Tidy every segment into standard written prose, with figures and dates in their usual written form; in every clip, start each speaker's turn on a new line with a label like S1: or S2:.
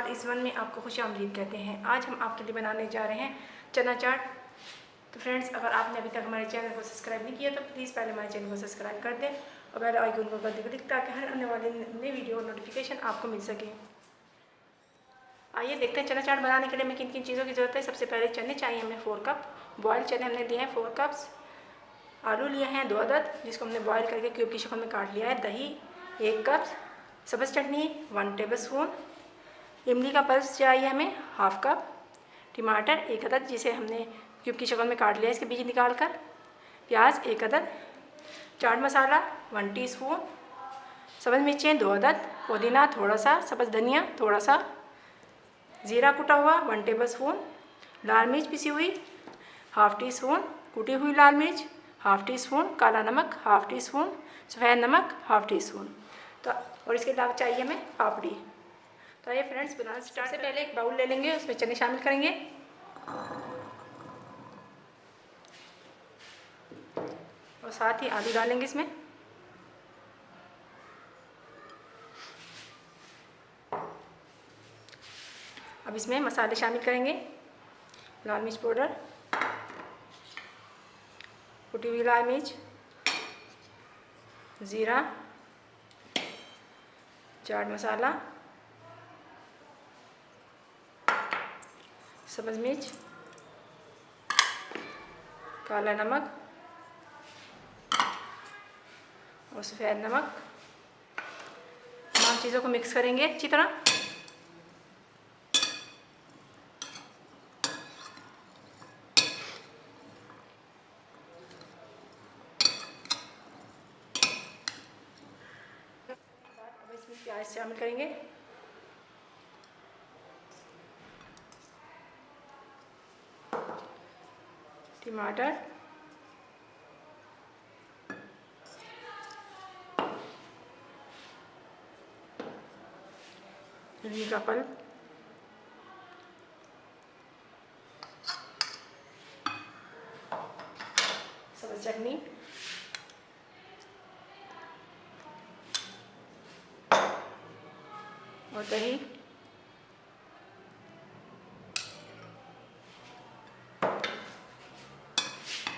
S1: बाद इस वन में आपको खुशामदीद कहते हैं। आज हम आपके लिए बनाने जा रहे हैं चना चाट। तो फ्रेंड्स, अगर आपने अभी तक हमारे चैनल को सब्सक्राइब नहीं किया तो प्लीज़ पहले हमारे चैनल को सब्सक्राइब कर दें और बेल आइकन को कर दें ताकि हर आने वाली नई वीडियो नोटिफिकेशन आपको मिल सके। आइए देखते हैं चना चाट बनाने के लिए हमें किन किन चीज़ों की ज़रूरत है। सबसे पहले चने चाहिए हमें 4 कप, बॉयल चने हमने लिए हैं 4 कप्स। आलू लिए हैं 2 अदद जिसको हमने बॉयल करके क्यूब की शक्ल में काट लिया है। दही 1 कप, सब्ज़ चटनी 1 टेबलस्पून, इमली का पल्स चाहिए हमें 1/2 कप, टमाटर 1 अदद जिसे हमने क्यूब की शक्ल में काट लिया है इसके बीज निकाल कर, प्याज 1 अदद, चाट मसाला 1 टीस्पून, सब्ज़ मिर्चें 2 अदद, पुदीना थोड़ा सा, सब्ज़ धनिया थोड़ा सा, ज़ीरा कुटा हुआ 1 टेबलस्पून, लाल मिर्च पिसी हुई 1/2 टीस्पून, कुटी हुई लाल मिर्च 1/2 टीस्पून, काला नमक 1/2 टीस्पून, सफ़ेद नमक 1/2 टीस्पून। तो और इसके अलावा चाहिए हमें पापड़ी। तो आइए फ्रेंड्स बनाना स्टार्ट। से पहले एक बाउल ले लेंगे, उसमें चने शामिल करेंगे और साथ ही आलू डालेंगे इसमें। अब इसमें मसाले शामिल करेंगे, लाल मिर्च पाउडर, कुटी हुई लाल मिर्च, ज़ीरा, चाट मसाला, सब्ज़ मिर्च, काला नमक और सफ़ेद नमक। तमाम चीज़ों को मिक्स करेंगे अच्छी तरह। अब इसमें प्याज शामिल करेंगे, टमाटर, इमली का पल्प, सब्ज़ चटनी, और दही।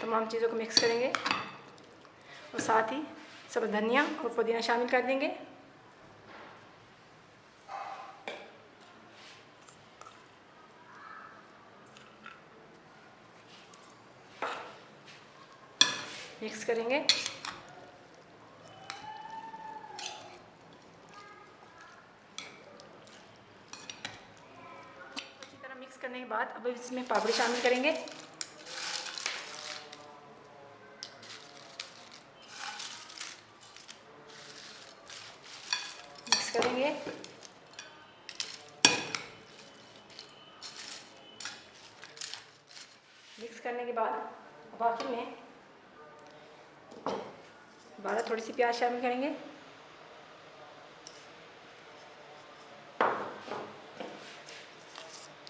S1: तमाम चीज़ों को मिक्स करेंगे और साथ ही सब्ज़ धनिया और पुदीना शामिल कर देंगे। मिक्स करेंगे। अच्छी तरह मिक्स करने के बाद अब इसमें पापड़ी शामिल करेंगे। मिक्स करेंगे। मिक्स करने के बाद अब आखिर में दोबारा थोड़ी सी प्याज शामिल करेंगे,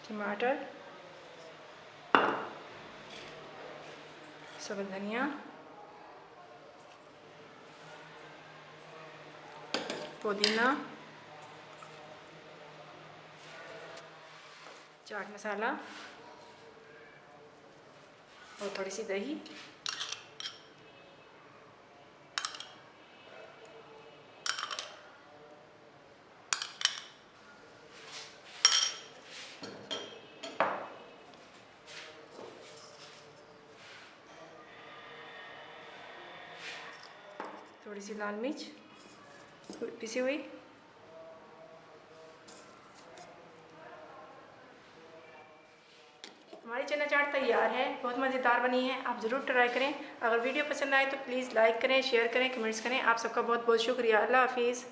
S1: टमाटर, सब्ज़ धनिया, पुदीना, चाट मसाला और थोड़ी सी दही। थोड़ी सी लाल मिर्च पिसी हुई, हमारी चना चाट तैयार है। बहुत मज़ेदार बनी है, आप ज़रूर ट्राई करें। अगर वीडियो पसंद आए तो प्लीज़ लाइक करें, शेयर करें, कमेंट्स करें। आप सबका बहुत बहुत शुक्रिया। अल्लाह हाफिज़।